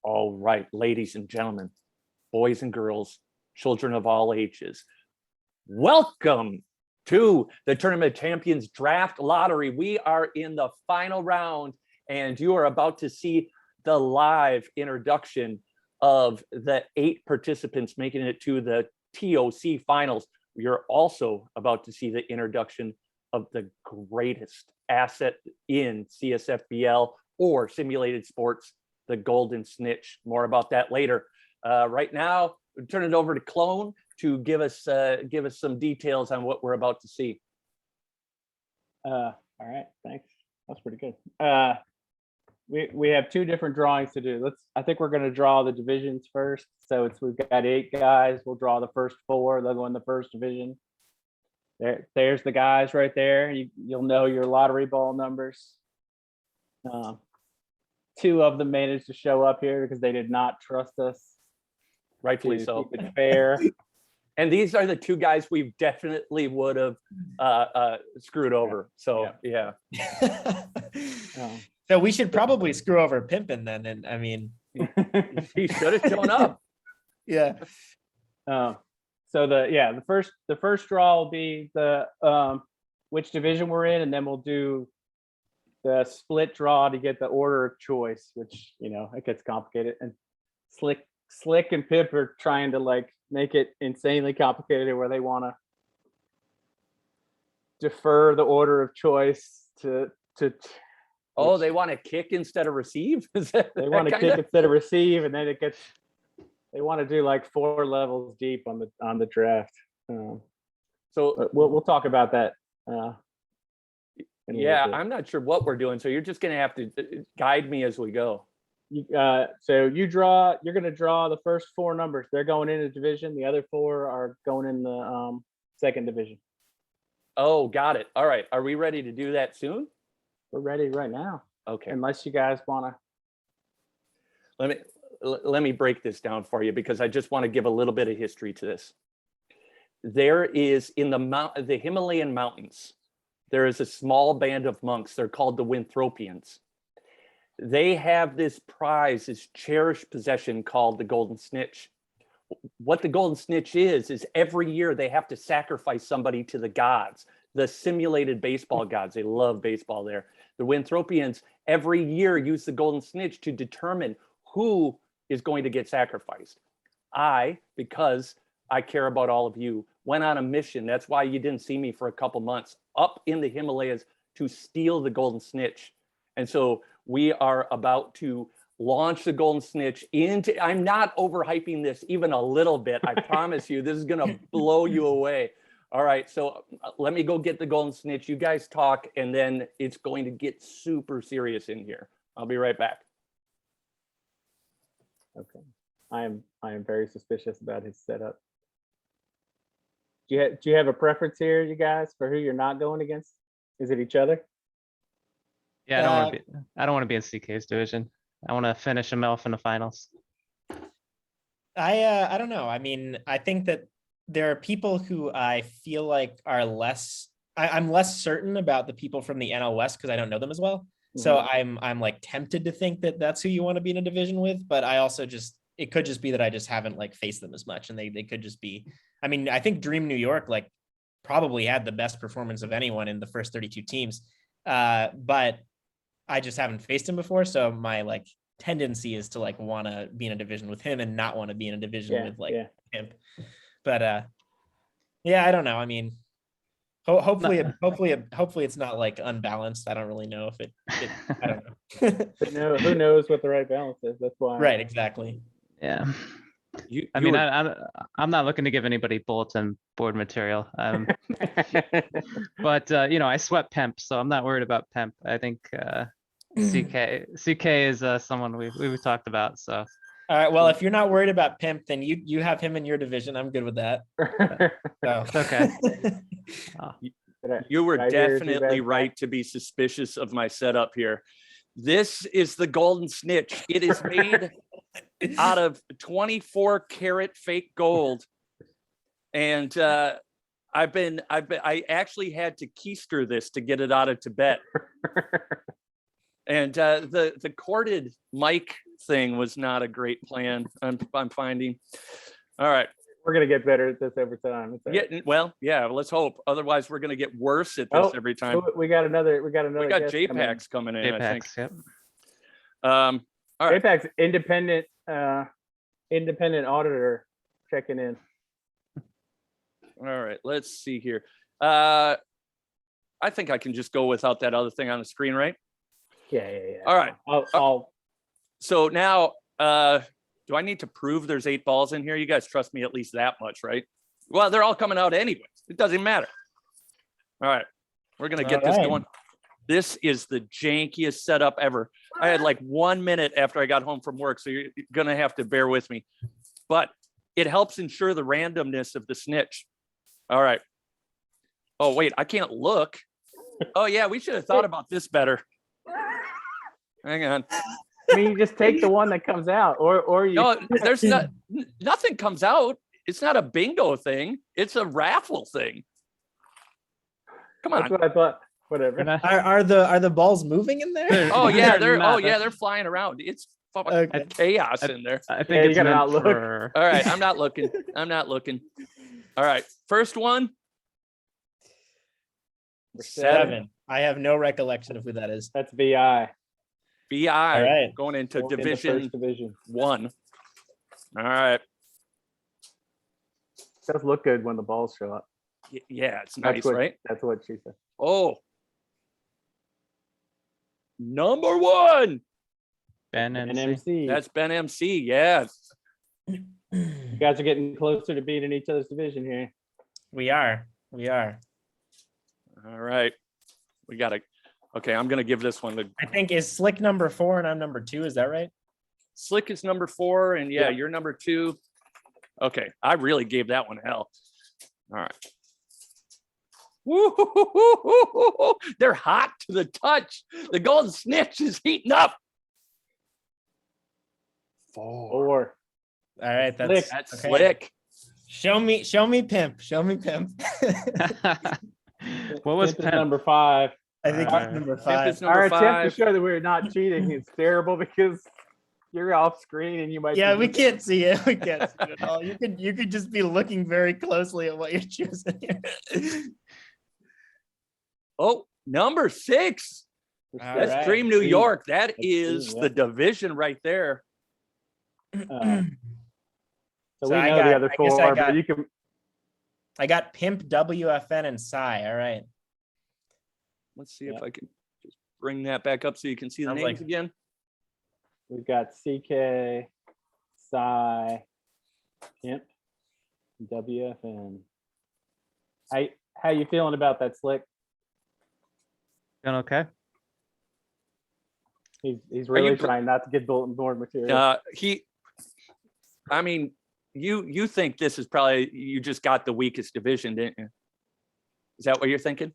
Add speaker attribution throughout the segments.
Speaker 1: All right, ladies and gentlemen, boys and girls, children of all ages, welcome to the Tournament Champions Draft Lottery. We are in the final round, and you are about to see the live introduction of the 8 participants making it to the TOC Finals. You're also about to see the introduction of the greatest asset in CSFBL or simulated sports, the Golden Snitch. More about that later. Right now, we'll turn it over to Clone to give us some details on what we're about to see.
Speaker 2: All right, thanks. That's pretty good. We have 2 different drawings to do. I think we're going to draw the divisions first. So we've got 8 guys. We'll draw the first 4. They'll go in the first division. There's the guys right there. You'll know your lottery ball numbers. 2 of them managed to show up here because they did not trust us.
Speaker 1: Rightfully so.
Speaker 2: Keep it fair.
Speaker 1: And these are the 2 guys we definitely would have screwed over. So yeah.
Speaker 3: So we should probably screw over Pimpin then. And I mean,
Speaker 1: he should have shown up.
Speaker 3: Yeah.
Speaker 2: So the first draw will be the which division we're in, and then we'll do the split draw to get the order of choice, which it gets complicated. And Slick and Pip are trying to make it insanely complicated where they want to defer the order of choice to
Speaker 1: Oh, they want to kick instead of receive?
Speaker 2: They want to kick instead of receive, and then they want to do 4 levels deep on the draft. So we'll talk about that.
Speaker 1: Yeah, I'm not sure what we're doing, so you're just going to have to guide me as we go.
Speaker 2: So you're going to draw the first 4 numbers. They're going in a division. The other 4 are going in the second division.
Speaker 1: Oh, got it. All right. Are we ready to do that soon?
Speaker 2: We're ready right now.
Speaker 1: Okay.
Speaker 2: Unless you guys want
Speaker 1: to. Let me break this down for you because I just want to give a little bit of history to this. There is in the Himalayan mountains, there is a small band of monks. They're called the Winthropians. They have this prize, this cherished possession called the Golden Snitch. What the Golden Snitch is every year they have to sacrifice somebody to the gods, the simulated baseball gods. They love baseball there. The Winthropians every year use the Golden Snitch to determine who is going to get sacrificed. Because I care about all of you, went on a mission. That's why you didn't see me for a couple months up in the Himalayas to steal the Golden Snitch. And so we are about to launch the Golden Snitch into, I'm not overhyping this even a little bit. I promise you, this is going to blow you away. All right, so let me go get the Golden Snitch. You guys talk, and then it's going to get super serious in here. I'll be right back.
Speaker 2: Okay. I am very suspicious about his setup. Do you have a preference here, you guys, for who you're not going against? Is it each other?
Speaker 4: Yeah, I don't want to be in CK's division. I want to finish him off in the finals.
Speaker 3: I don't know. I mean, I think that there are people who I feel like are I'm less certain about the people from the NL West because I don't know them as well. Mm-hmm. So I'm tempted to think that that's who you want to be in a division with, but I also it could just be that I just haven't faced them as much, and they could just be. I mean, I think Dream New York probably had the best performance of anyone in the first 32 teams, but I just haven't faced him before, so my tendency is to want to be in a division with him and not want to be in a division with Pimp. But I don't know. I mean, hopefully it's not unbalanced. I don't really know if it I don't know.
Speaker 2: Who knows what the right balance is? That's why.
Speaker 3: Right. Exactly.
Speaker 4: Yeah. I'm not looking to give anybody bulletin board material. But I swept Pimp, so I'm not worried about Pimp. I think CK is someone we've talked about. So.
Speaker 3: All right. Well, if you're not worried about Pimp, then you have him in your division. I'm good with that. So.
Speaker 4: Okay.
Speaker 1: You were definitely right to be suspicious of my setup here. This is the Golden Snitch. It is made out of 24 karat fake gold. And I actually had to keister this to get it out of Tibet. And the corded mic thing was not a great plan. I'm finding. All right.
Speaker 2: We're gonna get better at this over time. It's all
Speaker 1: Yeah.
Speaker 2: right.
Speaker 1: Well, yeah. Let's hope. Otherwise, we're gonna get worse at this
Speaker 2: Oh,
Speaker 1: every time.
Speaker 2: Oh, we got another. We got
Speaker 1: We
Speaker 2: another.
Speaker 1: got
Speaker 2: guest coming.
Speaker 1: JPax coming in. I think.
Speaker 4: JPax, yep.
Speaker 1: All right.
Speaker 2: JPax independent auditor checking in.
Speaker 1: All right. Let's see here. I think I can just go without that other thing on the screen, right?
Speaker 2: Yeah.
Speaker 1: All right.
Speaker 2: I'll
Speaker 1: So now, do I need to prove there's 8 balls in here? You guys trust me at least that much, right? Well, they're all coming out anyways. It doesn't matter. All right. We're going to get
Speaker 2: All
Speaker 1: this
Speaker 2: right.
Speaker 1: going. This is the jankiest setup ever. I had like 1 minute after I got home from work, so you're going to have to bear with me. But it helps ensure the randomness of the snitch. All right. Oh, wait, I can't look. Oh, yeah, we should have thought about this better. Hang on.
Speaker 2: I mean, you just take the one that comes out, or you.
Speaker 1: No, there's nothing comes out. It's not a bingo thing. It's a raffle thing. Come
Speaker 2: That's
Speaker 1: on.
Speaker 2: what I thought. Whatever.
Speaker 3: Are the balls moving in there?
Speaker 1: Oh yeah,
Speaker 4: not.
Speaker 1: they're flying around. It's fucking
Speaker 3: Okay.
Speaker 1: chaos in there.
Speaker 4: I think
Speaker 2: Yeah, you
Speaker 4: it's
Speaker 2: gotta
Speaker 4: meant
Speaker 2: not look.
Speaker 4: for.
Speaker 1: All right, I'm not looking. I'm not looking. All right, first one.
Speaker 3: 7. I have no recollection of who that is.
Speaker 2: That's VI.
Speaker 1: BI
Speaker 3: All right.
Speaker 1: going into
Speaker 2: In the
Speaker 1: division
Speaker 2: first division.
Speaker 1: 1. All right.
Speaker 2: Does look good when the balls show up.
Speaker 1: Yeah, it's
Speaker 2: That's
Speaker 1: nice,
Speaker 2: what,
Speaker 1: right?
Speaker 2: That's what she said.
Speaker 1: Oh. Number 1.
Speaker 4: Ben and
Speaker 2: NMC.
Speaker 1: That's Ben MC. Yeah.
Speaker 2: You guys are getting closer to being in each other's division here.
Speaker 3: We are.
Speaker 1: All right. We got to. Okay, I'm gonna give this one to
Speaker 3: I think is Slick number 4 and I'm number 2. Is that right?
Speaker 1: Slick is number 4, and yeah,
Speaker 2: Yeah.
Speaker 1: you're number 2. Okay, I really gave that one hell. All right. Woo-hoo-hoo-hoo-hoo-hoo. They're hot to the touch. The Golden Snitch is heating up. 4.
Speaker 2: Or
Speaker 3: All right.
Speaker 2: Slick.
Speaker 1: That's
Speaker 3: okay.
Speaker 1: slick.
Speaker 3: Show me pimp. Show me pimp.
Speaker 4: What was
Speaker 2: Pimp is
Speaker 4: Pimp?
Speaker 2: number 5.
Speaker 3: I think
Speaker 4: Alright.
Speaker 3: it's number
Speaker 1: Pimp
Speaker 3: 5.
Speaker 1: is number
Speaker 2: Our attempt
Speaker 1: 5.
Speaker 2: to show that we're not cheating is terrible because you're off screen and you might.
Speaker 3: Yeah,
Speaker 2: be-
Speaker 3: we can't see it. We can't see it at all. You could just be looking very closely at what you're choosing here.
Speaker 1: Oh, number 6.
Speaker 3: All
Speaker 1: That's
Speaker 3: right.
Speaker 1: Dream New
Speaker 2: Dream.
Speaker 1: York. That
Speaker 2: That's
Speaker 1: is
Speaker 2: Dream,
Speaker 1: the
Speaker 2: yeah.
Speaker 1: division right there.
Speaker 2: So
Speaker 3: So
Speaker 2: we
Speaker 3: I
Speaker 2: know
Speaker 3: got-
Speaker 2: the other
Speaker 3: I guess
Speaker 2: 4,
Speaker 3: I got-
Speaker 2: but you can.
Speaker 3: I got Pimp, WFN, and Psy. All right.
Speaker 1: Let's see if
Speaker 2: Yeah.
Speaker 1: I can just bring that back up so you can see the
Speaker 3: Sounds
Speaker 1: names
Speaker 3: like-
Speaker 1: again.
Speaker 2: We've got CK, Psy, Imp, WFN. How you feeling about that, Slick?
Speaker 4: Doing okay?
Speaker 2: He's really
Speaker 1: you-
Speaker 2: trying not to get bulletin board material.
Speaker 1: I mean, you think this is probably, you just got the weakest division, didn't you? Is that what you're thinking?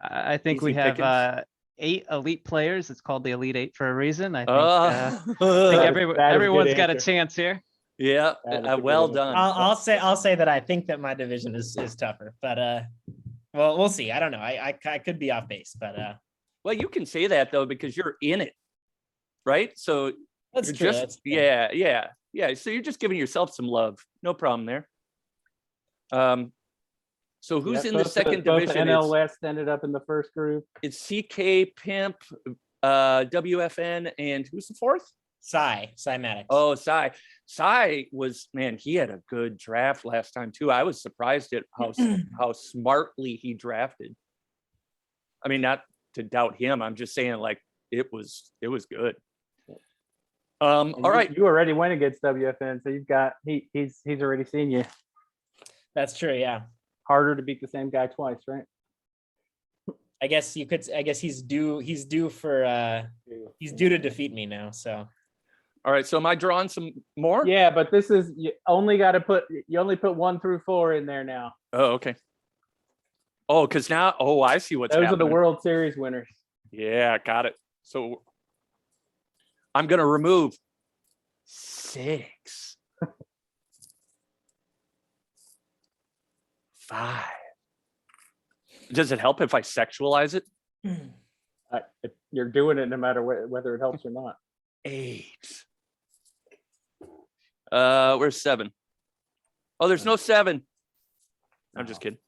Speaker 4: I think
Speaker 1: Easy
Speaker 4: we have
Speaker 1: pickings.
Speaker 4: 8 elite players. It's called the Elite 8 for a reason. I think,
Speaker 1: Uh,
Speaker 4: I think
Speaker 2: that is a good
Speaker 4: everyone's got a
Speaker 2: answer.
Speaker 4: chance here.
Speaker 1: yeah,
Speaker 2: That is a good
Speaker 1: well
Speaker 2: answer.
Speaker 1: done.
Speaker 3: I'll say that I think that my division is tougher, but well, we'll see. I don't know. I could be off base, but
Speaker 1: Well, you can say that though because you're in it, right? So
Speaker 3: that's
Speaker 1: you're
Speaker 3: true.
Speaker 1: just
Speaker 3: That's true.
Speaker 1: yeah. So you're just giving yourself some love. No problem there. So who's
Speaker 2: Yeah,
Speaker 1: in the
Speaker 2: both
Speaker 1: second
Speaker 2: both
Speaker 1: division?
Speaker 2: NL West ended up in the first group.
Speaker 1: It's CK, Pimp, WFN, and who's the 4th?
Speaker 3: Cymatics.
Speaker 1: Oh, Cy was, man, he had a good draft last time too. I was surprised at how smartly he drafted. I mean, not to doubt him. I'm just saying like it was good.
Speaker 2: And
Speaker 1: All right.
Speaker 2: you already went against WFN, so you've got he's already seen you.
Speaker 3: That's true. Yeah.
Speaker 2: Harder to beat the same guy twice, right?
Speaker 3: I guess you could. I guess he's due for. He's due to defeat me now. So.
Speaker 1: All right. So am I drawing some more?
Speaker 2: Yeah, but this is you only put 1 through 4 in there now.
Speaker 1: Oh, okay. Oh, because now, I see what's
Speaker 2: Those
Speaker 1: happening.
Speaker 2: are the World Series winners.
Speaker 1: Yeah, got it. So I'm going to remove 6. 5. Does it help if I sexualize it?
Speaker 2: You're doing it no matter whether it helps or not.
Speaker 1: 8. Where's 7? Oh, there's no 7. I'm just kidding.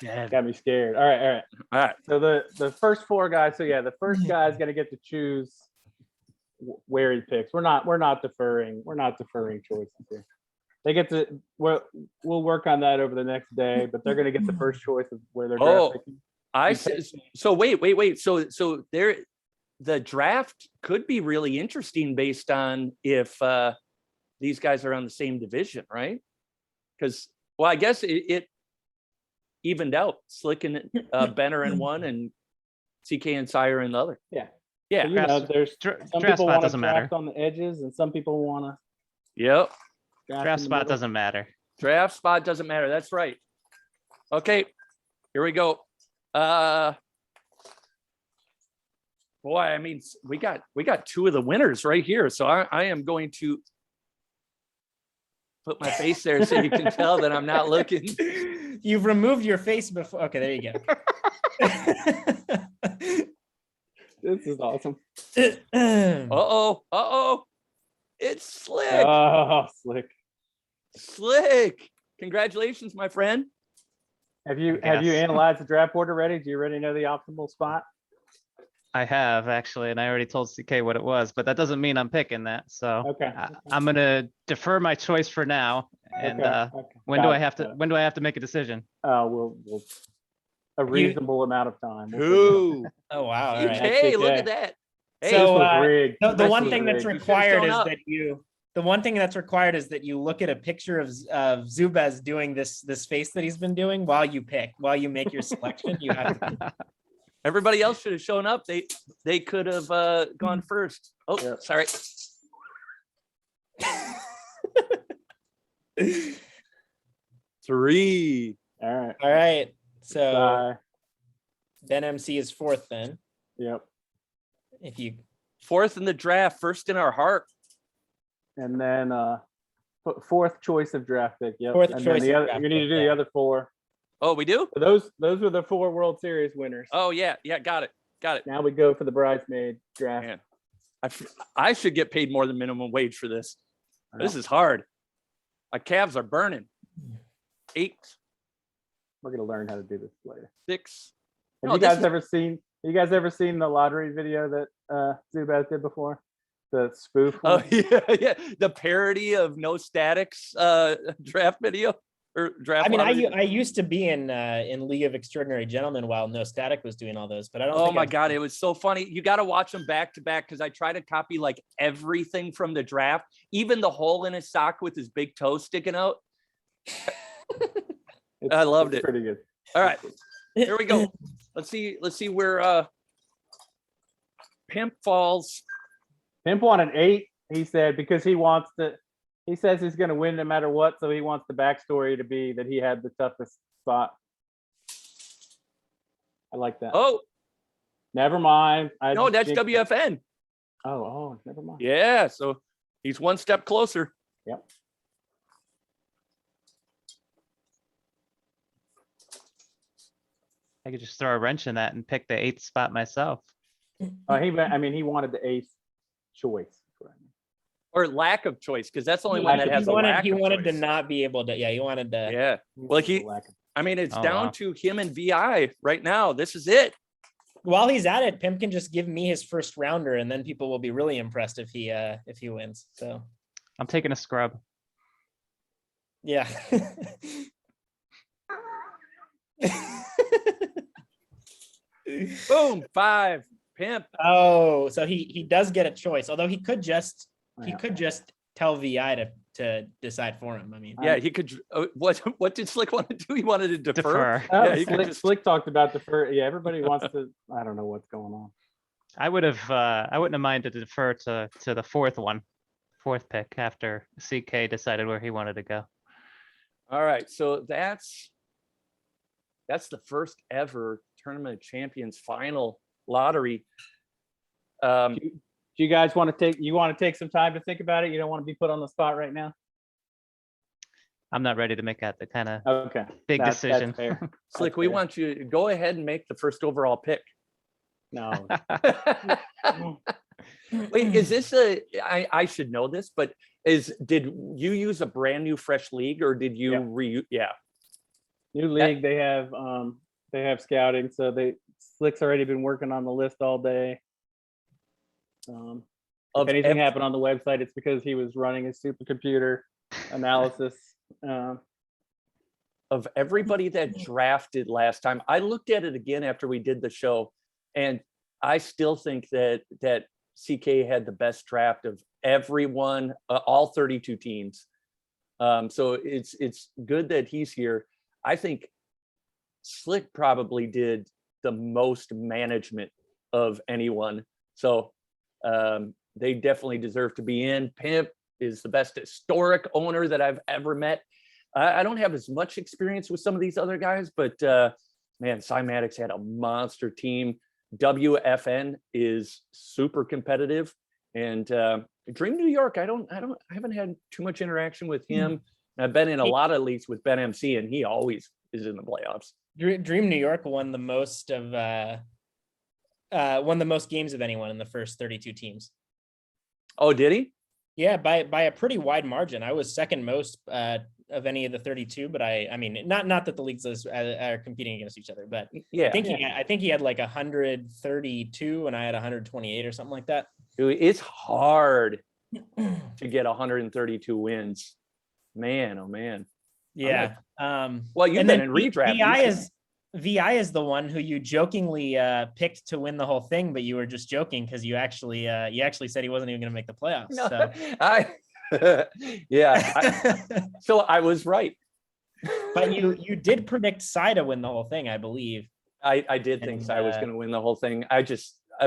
Speaker 2: Got me scared. All right.
Speaker 1: All right.
Speaker 2: So the first 4 guys. So yeah, the first guy is gonna get to choose where he picks. We're not deferring. We're not deferring choices here. They get to. We'll work on that over the next day, but they're gonna get the first choice of where they're draft picking.
Speaker 1: So wait. So there, the draft could be really interesting based on if these guys are on the same division, right? Because I guess it evened out. Slick and Benner in one, and CK and Sire in the other.
Speaker 2: Yeah.
Speaker 1: Yeah.
Speaker 2: So, you know, there's some
Speaker 4: draft
Speaker 2: people
Speaker 4: spot
Speaker 2: want to
Speaker 4: doesn't matter.
Speaker 2: draft on the edges, and some people want to
Speaker 1: Yep.
Speaker 4: Draft spot doesn't matter.
Speaker 1: Draft spot doesn't matter. That's right. Okay, here we go. Boy, I mean, we got 2 of the winners right here. So I am going to put my face there so you can tell that I'm not looking.
Speaker 3: You've removed your face before. Okay, there you go.
Speaker 2: This is awesome.
Speaker 1: Uh-oh. It's Slick.
Speaker 2: Oh, Slick.
Speaker 1: Slick. Congratulations, my friend.
Speaker 2: Have you
Speaker 4: Yes.
Speaker 2: analyzed the draft board already? Do you already know the optimal spot?
Speaker 4: I have actually, and I already told CK what it was, but that doesn't mean I'm picking that. So
Speaker 2: Okay.
Speaker 4: I'm gonna defer my choice for now. And
Speaker 2: Okay.
Speaker 4: when
Speaker 2: Got
Speaker 4: do
Speaker 2: it,
Speaker 4: I have to?
Speaker 2: got it.
Speaker 4: When do I have to make a decision?
Speaker 2: We'll a reasonable amount of time. We'll figure it out.
Speaker 1: Ooh.
Speaker 3: Oh wow! All right.
Speaker 1: Hey, look
Speaker 2: CK.
Speaker 1: at that. Hey,
Speaker 3: So,
Speaker 2: This was rigged.
Speaker 3: The
Speaker 2: This
Speaker 3: one
Speaker 2: was
Speaker 3: thing that's
Speaker 2: rigged.
Speaker 3: required
Speaker 1: shown
Speaker 3: is
Speaker 1: up.
Speaker 3: that you. The one thing that's required is that you look at a picture of Zubaz doing this face that he's been doing while you make your selection. You have to.
Speaker 1: everybody else should have shown up. They could have gone first. Oh,
Speaker 2: Yep.
Speaker 1: sorry. 3.
Speaker 2: All right.
Speaker 3: All right. So
Speaker 2: Bye.
Speaker 3: Ben MC is 4th then.
Speaker 2: Yep.
Speaker 3: If you
Speaker 1: 4th in the draft, first in our heart.
Speaker 2: And then fourth choice of draft pick. Yep.
Speaker 3: Fourth
Speaker 2: And then
Speaker 3: choice
Speaker 2: the
Speaker 3: of
Speaker 2: other,
Speaker 3: draft
Speaker 2: you need to
Speaker 3: pick,
Speaker 2: do
Speaker 3: yeah.
Speaker 2: the other 4.
Speaker 1: Oh, we do?
Speaker 2: So those were the 4 World Series winners.
Speaker 1: Oh, yeah. Got it.
Speaker 2: Now we go for the bridesmaid draft.
Speaker 1: Man, I should get paid more than minimum wage for this.
Speaker 2: I know.
Speaker 1: This is hard. My calves are burning. 8,
Speaker 2: We're gonna learn how to do this later.
Speaker 1: 6.
Speaker 2: Have
Speaker 1: No,
Speaker 2: you
Speaker 1: this
Speaker 2: guys
Speaker 1: is-
Speaker 2: ever seen the lottery video that Zubaz did before? The spoof
Speaker 1: Oh,
Speaker 2: one?
Speaker 1: yeah. The parody of No Statics draft video or draft.
Speaker 3: I mean,
Speaker 1: lottery.
Speaker 3: I used to be in League of Extraordinary Gentlemen while No Static was doing all those, but I don't.
Speaker 1: Oh
Speaker 3: think
Speaker 1: my
Speaker 3: I've-
Speaker 1: God, it was so funny. You got to watch them back to back because I try to copy like everything from the draft, even the hole in his sock with his big toe sticking out. I loved
Speaker 2: It's
Speaker 1: it.
Speaker 2: pretty good.
Speaker 1: All right, here we go. Let's see where Pimp falls.
Speaker 2: Pimp wanted 8. He said because he wants to. He says he's going to win no matter what, so he wants the backstory to be that he had the toughest spot. I like that.
Speaker 1: Oh,
Speaker 2: Never mind.
Speaker 1: no, that's
Speaker 2: jinxed it.
Speaker 1: WFN.
Speaker 2: Oh, never mind.
Speaker 1: Yeah, so he's one step closer.
Speaker 2: Yep.
Speaker 4: I could just throw a wrench in that and pick the 8th spot myself.
Speaker 2: He wanted the 8th choice.
Speaker 1: Or lack of choice, because that's the only
Speaker 2: He
Speaker 1: one
Speaker 2: wanted-
Speaker 1: that has
Speaker 3: he
Speaker 1: a
Speaker 3: wanted,
Speaker 1: lack
Speaker 3: he
Speaker 1: of
Speaker 3: wanted to
Speaker 1: choice.
Speaker 3: not be able to. Yeah, he wanted to.
Speaker 1: Yeah. Well, I mean, it's
Speaker 4: Oh,
Speaker 1: down
Speaker 4: wow.
Speaker 1: to him and VI right now. This is it.
Speaker 3: While he's at it, Pimp can just give me his first rounder, and then people will be really impressed if he wins. So
Speaker 4: I'm taking a scrub.
Speaker 3: yeah.
Speaker 1: Boom, 5. Pimp.
Speaker 3: Oh, so he does get a choice, although he could just
Speaker 2: Yeah.
Speaker 3: tell VI to decide for him. I mean,
Speaker 1: Yeah, he could. What did Slick want to do? He wanted to defer.
Speaker 4: Defer.
Speaker 2: Oh,
Speaker 1: Yeah, he could just-
Speaker 2: Slick talked about defer. Yeah, everybody wants to. I don't know what's going on.
Speaker 4: I wouldn't have minded to defer to the 4th pick after CK decided where he wanted to go.
Speaker 1: All right, so that's the first ever Tournament of Champions final lottery.
Speaker 2: Do you guys want to take some time to think about it? You don't want to be put on the spot right now?
Speaker 4: I'm not ready to make that the kind of
Speaker 2: Okay.
Speaker 4: big
Speaker 2: That's
Speaker 4: decision.
Speaker 2: fair.
Speaker 1: Slick,
Speaker 2: That's
Speaker 1: we
Speaker 2: fair.
Speaker 1: want you to go ahead and make the first overall pick.
Speaker 2: No.
Speaker 1: Wait, is this I should know this, but did you use a brand new fresh league or did you
Speaker 2: Yeah. New league, they have scouting, so Slick's already been working on the list all day. If anything happened on the website, it's because he was running his supercomputer analysis.
Speaker 1: Of everybody that drafted last time, I looked at it again after we did the show, and I still think that CK had the best draft of everyone, all 32 teams. So it's good that he's here. I think Slick probably did the most management of anyone. So they definitely deserve to be in. Pimp is the best historic owner that I've ever met. I don't have as much experience with some of these other guys, but man, Cymatics had a monster team. WFN is super competitive, and Dream New York, I haven't had too much interaction with him. I've been in a lot of leagues with Ben MC, and he always is in the playoffs.
Speaker 3: Dream New York won the most games of anyone in the first 32 teams.
Speaker 1: Oh, did he?
Speaker 3: Yeah, by a pretty wide margin. I was second most of any of the 32, but I mean, not that the leagues are competing against each other, but
Speaker 1: yeah,
Speaker 3: I think he had like 132 and I had 128 or something like that.
Speaker 1: Dude, it's hard to get 132 wins. Man, oh man.
Speaker 3: Yeah.
Speaker 1: Well, you've been in redraft.
Speaker 3: VI is the one who you jokingly picked to win the whole thing, but you were just joking because you actually said he wasn't even going to make the playoffs.
Speaker 1: No,
Speaker 3: so.
Speaker 1: So I was right.
Speaker 3: But you did predict Cy to win the whole thing, I believe.
Speaker 1: I did think Cy was going to win the whole thing.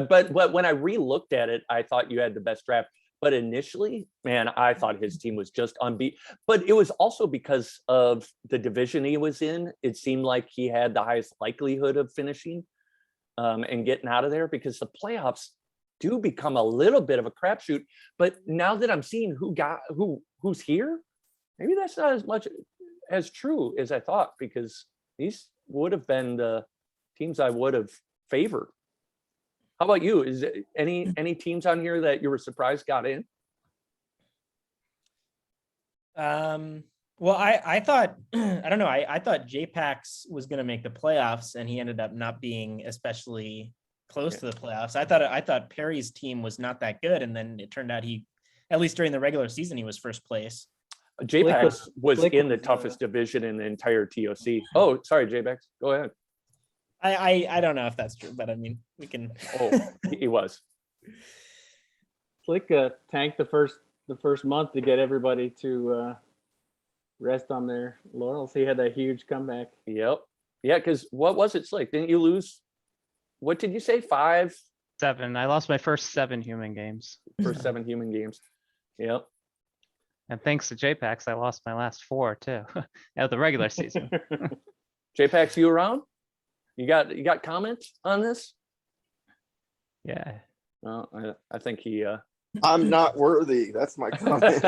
Speaker 1: But when I re-looked at it, I thought you had the best draft. But initially, man, I thought his team was just unbeat. But it was also because of the division he was in. It seemed like he had the highest likelihood of finishing and getting out of there, because the playoffs do become a little bit of a crapshoot. But now that I'm seeing who's here, maybe that's not as much as true as I thought, because these would have been the teams I would have favored. How about you? Is there any teams on here that you were surprised got in?
Speaker 3: Well, I thought, I don't know. I thought JPax was going to make the playoffs, and he ended up not being especially close to the playoffs. I thought Perry's team was not that good, and then it turned out at least during the regular season, he was first place.
Speaker 1: JPax was in the toughest division in the entire TOC. Oh, sorry, JPax. Go ahead.
Speaker 3: I don't know if that's true, but I mean, we can.
Speaker 1: Oh, he was.
Speaker 2: Slick tanked the first month to get everybody to rest on their laurels. He had that huge comeback.
Speaker 1: Yep. Yeah, because what was it, Slick? Didn't you lose? What did you say? 5?
Speaker 4: 7. I lost my first 7 human games.
Speaker 1: First 7 human games. Yep.
Speaker 4: And thanks to JPax, I lost my last 4 too at the regular season.
Speaker 1: JPax, you around? You got comments on this?
Speaker 4: Yeah.
Speaker 1: Well, I think he.
Speaker 5: I'm not worthy. That's my comment.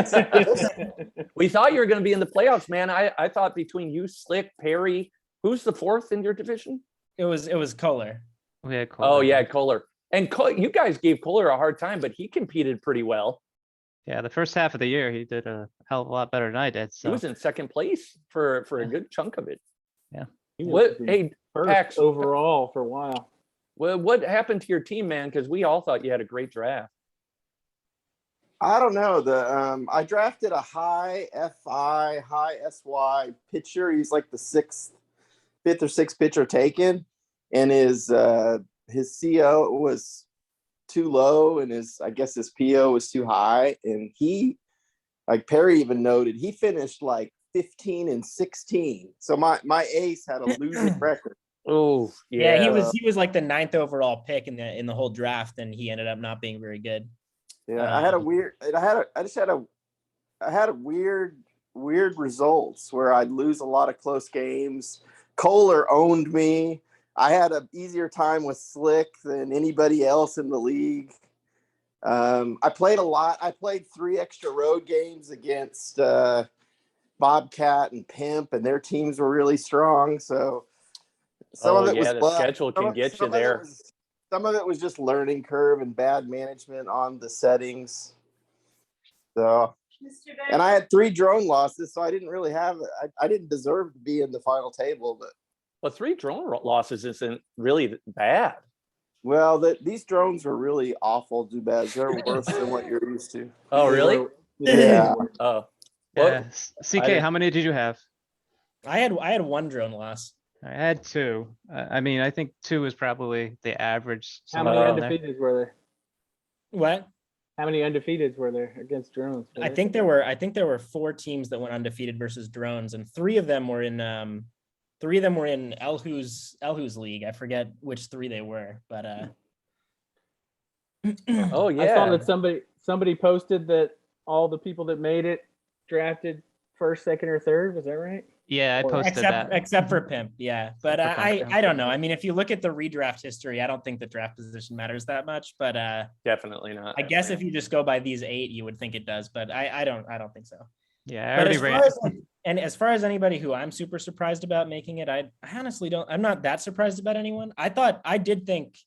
Speaker 1: We thought you were going to be in the playoffs, man. I thought between you, Slick, Perry, who's the 4th in your division?
Speaker 3: It was Kohler.
Speaker 4: We had Kohler.
Speaker 1: Oh yeah, Kohler. And you guys gave Kohler a hard time, but he competed pretty well.
Speaker 4: Yeah, the first half of the year he did a hell of a lot better than I did. So
Speaker 1: he was in second place for a good chunk of it.
Speaker 4: Yeah.
Speaker 1: Hey,
Speaker 2: first
Speaker 1: Pax,
Speaker 2: overall for a while.
Speaker 1: Well, what happened to your team, man? Because we all thought you had a great draft.
Speaker 5: I don't know. I drafted a high FI, high SY pitcher. He's like the 5th or 6th pitcher taken, and his CO was too low, and his PO was too high. And he, like Perry even noted, he finished like 15 and 16. So my ace had a losing record.
Speaker 1: Oh
Speaker 3: yeah, he was like the 9th overall pick in the whole draft, and he ended up not being very good.
Speaker 5: Yeah, I had weird results where I'd lose a lot of close games. Kohler owned me. I had an easier time with Slick than anybody else in the league. I played a lot. I played 3 extra road games against Bobcat and Pimp, and their teams were really strong. So some of it was
Speaker 1: the schedule can get you there.
Speaker 5: some of it was just learning curve and bad management on the settings. So, and I had 3 drone losses, so I didn't really have. I didn't deserve to be in the final table, but
Speaker 1: Well, 3 drone losses isn't really bad.
Speaker 5: well, these drones were really awful, Zubaz. They're worse than what you're used to.
Speaker 1: Oh, really?
Speaker 5: Yeah.
Speaker 1: Oh,
Speaker 4: Yeah.
Speaker 1: well,
Speaker 4: CK,
Speaker 1: didn't-
Speaker 4: how many did you have?
Speaker 3: I had 1 drone loss.
Speaker 4: I had 2. I mean, I think 2 is probably the average.
Speaker 2: How many
Speaker 4: somewhere in there.
Speaker 2: undefeateds were there?
Speaker 3: What?
Speaker 2: How many undefeateds were there against drones?
Speaker 3: I think there were 4 teams that went undefeated versus drones, and 3 of them were in Elhu's league. I forget which 3 they were, but
Speaker 1: oh
Speaker 2: I saw
Speaker 1: yeah.
Speaker 2: that somebody posted that all the people that made it drafted first, second, or third. Was that right?
Speaker 4: Yeah, I
Speaker 2: Or-
Speaker 4: posted that.
Speaker 3: except for Pimp, yeah. But
Speaker 4: Except for Pimp, yeah.
Speaker 3: I don't know. I mean, if you look at the redraft history, I don't think the draft position matters that much. But
Speaker 1: Definitely not.
Speaker 3: I guess if you just go by these 8, you would think it does. But I don't think so.
Speaker 4: Yeah, I
Speaker 3: But
Speaker 4: already
Speaker 3: as
Speaker 4: ran.
Speaker 3: far as, and as far as anybody who I'm super surprised about making it, I honestly don't. I'm not that surprised about anyone. I did think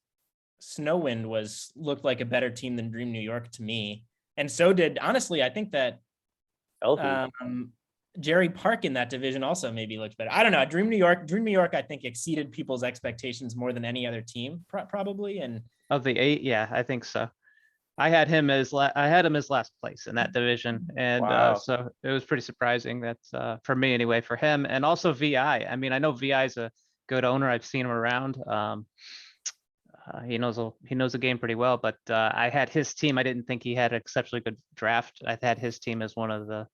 Speaker 3: Snowwind looked like a better team than Dream New York to me, and so did honestly. I think that
Speaker 1: Elhu.
Speaker 3: Jerry Park in that division also maybe looked better. I don't know. Dream New York, I think exceeded people's expectations more than any other team probably. And
Speaker 4: Of the 8, yeah, I think so. I had him as last place in that division, and
Speaker 1: Wow.
Speaker 4: so it was pretty surprising that for me anyway, for him, and also VI. I mean, I know VI is a good owner. I've seen him around. He knows the game pretty well, but I had his team. I didn't think he had an exceptionally good draft. I had his team as one of the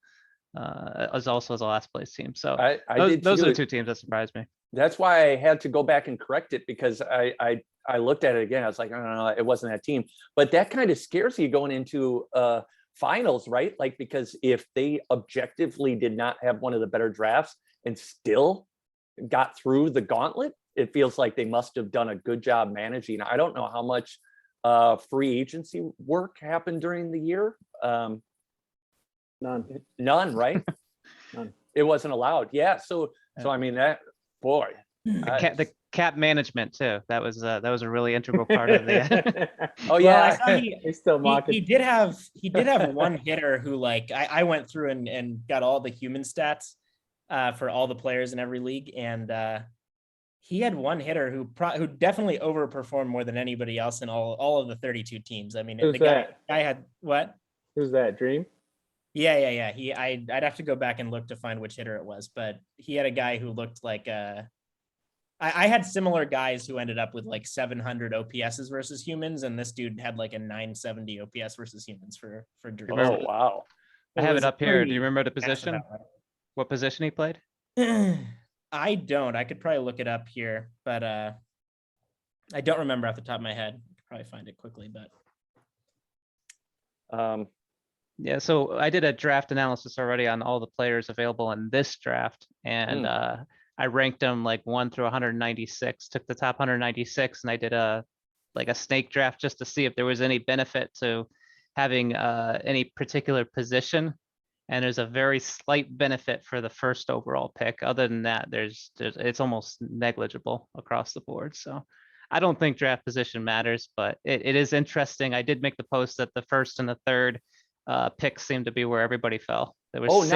Speaker 4: as also as a last place team. So
Speaker 1: I
Speaker 4: those
Speaker 1: did
Speaker 4: are the
Speaker 1: too.
Speaker 4: 2 teams that surprised me.
Speaker 1: That's why I had to go back and correct it, because I looked at it again. I was like, no, it wasn't that team. But that kind of scares you going into finals, right? Like, because if they objectively did not have one of the better drafts and still got through the gauntlet, it feels like they must have done a good job managing. I don't know how much free agency work happened during the year. None, right?
Speaker 2: None.
Speaker 1: It wasn't allowed. Yeah. So I mean, that, boy.
Speaker 4: The cap management too. That was a really integral part of the.
Speaker 1: Oh
Speaker 3: well,
Speaker 1: yeah.
Speaker 3: I saw
Speaker 2: They still mock
Speaker 3: he
Speaker 2: it.
Speaker 3: did have one hitter who, like, I went through and got all the human stats for all the players in every league, and he had one hitter who definitely overperformed more than anybody else in all of the 32 teams. I mean,
Speaker 2: Who's
Speaker 3: the
Speaker 2: that?
Speaker 3: guy had what?
Speaker 2: Who's that? Dream?
Speaker 3: Yeah. I'd have to go back and look to find which hitter it was, but he had a guy who looked like I had similar guys who ended up with like 700 OPSs versus humans, and this dude had like a 970 OPS versus humans for Dream.
Speaker 1: Oh wow.
Speaker 4: I have it
Speaker 3: was
Speaker 4: up here. Do
Speaker 3: pretty
Speaker 4: you remember the
Speaker 3: massive
Speaker 4: position?
Speaker 3: outlier.
Speaker 4: What position he played?
Speaker 3: I don't. I could probably look it up here, but I don't remember off the top of my head. I could probably find it quickly, but
Speaker 4: Yeah, so I did a draft analysis already on all the players available in this draft, and I ranked them like 1 through 196. Took the top 196, and I did a snake draft just to see if there was any benefit to having any particular position. And there's a very slight benefit for the first overall pick. Other than that, it's almost negligible across the board. So I don't think draft position matters, but it is interesting. I did make the post that the first and the third picks seem to be where everybody fell. There was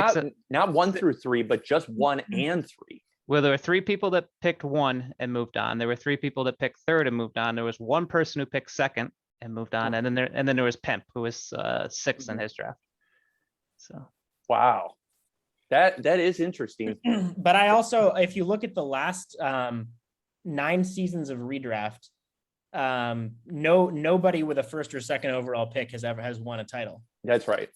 Speaker 1: not 1 through 3, but just 1 and 3.
Speaker 4: Well, there were 3 people that picked 1 and moved on. There were 3 people that picked 3rd and moved on. There was 1 person who picked 2nd and moved on, and then there was Pimp, who was 6th in his draft. So
Speaker 1: Wow. That is interesting.
Speaker 3: but I also, if you look at the last 9 seasons of redraft, nobody with a 1st or 2nd overall pick has won a title.
Speaker 1: That's right.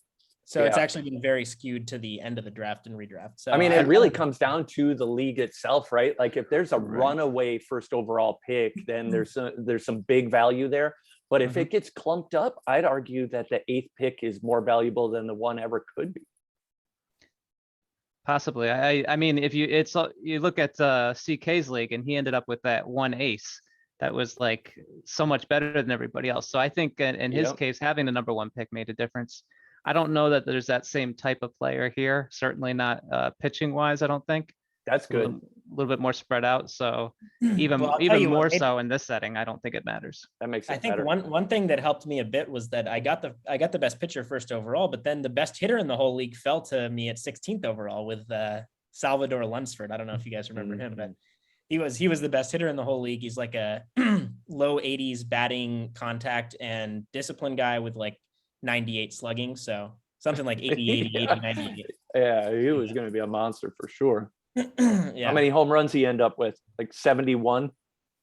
Speaker 3: So it's
Speaker 1: Yeah.
Speaker 3: actually been very skewed to the end of the draft and redraft. So
Speaker 1: I mean, it really comes down to the league itself, right? Like, if there's a runaway 1st overall pick, then there's some big value there. But if it gets clumped up, I'd argue that the 8th pick is more valuable than the 1 ever could be.
Speaker 4: possibly, I mean, if you look at CK's league, and he ended up with that 1 ace that was like so much better than everybody else. So I think in his case, having the number 1 pick made a difference. I don't know that there's that same type of player here. Certainly not pitching wise, I don't think.
Speaker 1: That's
Speaker 4: a
Speaker 1: good.
Speaker 4: little bit more spread out. So even
Speaker 3: Well, I'll tell
Speaker 4: even
Speaker 3: you what,
Speaker 4: more
Speaker 3: maybe-
Speaker 4: so in this setting, I don't think it matters.
Speaker 1: That makes
Speaker 3: I
Speaker 1: it
Speaker 3: think
Speaker 1: better.
Speaker 3: one thing that helped me a bit was that I got the best pitcher first overall, but then the best hitter in the whole league fell to me at 16th overall with Salvador Lunsford. I don't know if you guys remember him, but he was the best hitter in the whole league. He's like a low 80s batting contact and discipline guy with like 98 slugging. So something like 80, 80, 80, 98.
Speaker 1: Yeah, he was going to be a monster for sure.
Speaker 3: Yeah.
Speaker 1: How many home runs he end up with? Like 71?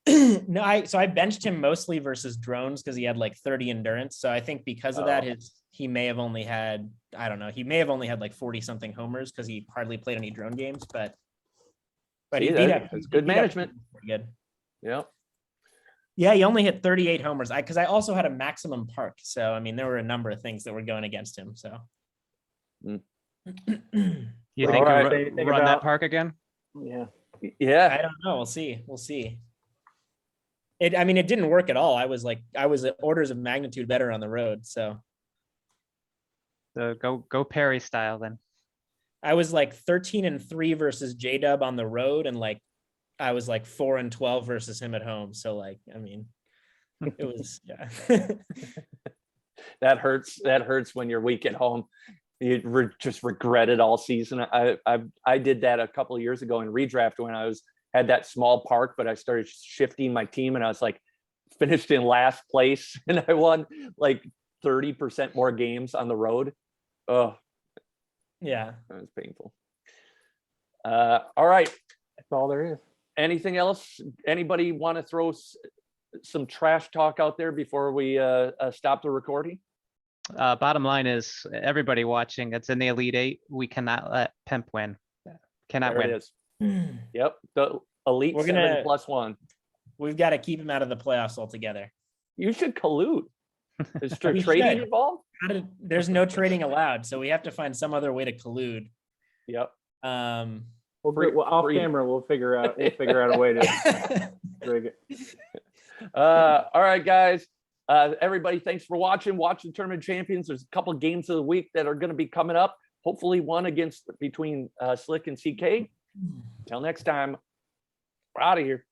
Speaker 3: No, I benched him mostly versus drones because he had like 30 endurance. So I think because of that,
Speaker 1: Oh.
Speaker 3: he may have only had, I don't know, he may have only had like 40 something homers because he hardly played any drone games, but
Speaker 1: See,
Speaker 3: he beat
Speaker 1: that-
Speaker 3: up.
Speaker 1: that's
Speaker 3: he
Speaker 1: good
Speaker 3: beat up
Speaker 1: management.
Speaker 3: pretty good.
Speaker 1: Yeah.
Speaker 3: Yeah, he only hit 38 homers. Because I also had a maximum park. So I mean, there were a number of things that were going against him. So
Speaker 1: Mm.
Speaker 4: You
Speaker 2: All
Speaker 4: think
Speaker 2: right,
Speaker 4: you'll
Speaker 2: think
Speaker 4: run that
Speaker 2: about-
Speaker 4: park again?
Speaker 2: Yeah.
Speaker 1: Yeah.
Speaker 3: I don't know. We'll see. We'll see. It didn't work at all. I was orders of magnitude better on the road. So
Speaker 4: So go Perry style then.
Speaker 3: I was like 13-3 versus J-Dub on the road, and like I was like 4-12 versus him at home. So like, I mean, it was yeah.
Speaker 1: That hurts. That hurts when you're weak at home. You just regret it all season. I did that a couple of years ago in redraft when I had that small park, but I started shifting my team and I was like finished in last place and I won like 30% more games on the road. Oh,
Speaker 3: Yeah.
Speaker 1: that was painful. All right.
Speaker 2: That's all there is.
Speaker 1: Anything else? Anybody want to throw some trash talk out there before we stop the recording?
Speaker 4: Bottom line is everybody watching, it's in the Elite Eight. We cannot let Pimp win. Cannot
Speaker 1: There
Speaker 4: win.
Speaker 1: it is. Yep. The Elite
Speaker 3: We're
Speaker 1: 7+1.
Speaker 3: We've got to keep him out of the playoffs altogether.
Speaker 1: You should collude. Is there
Speaker 3: We
Speaker 1: trading
Speaker 3: should.
Speaker 1: involved?
Speaker 3: There's no trading allowed, so we have to find some other way to collude.
Speaker 1: Yep.
Speaker 2: Off
Speaker 1: free.
Speaker 2: camera, we'll figure out a way to rig it.
Speaker 1: All right, guys. Everybody, thanks for watching. Watch the Tournament Champions. There's a couple of games of the week that are going to be coming up. Hopefully one between Slick and CK. Till next time, we're out of here.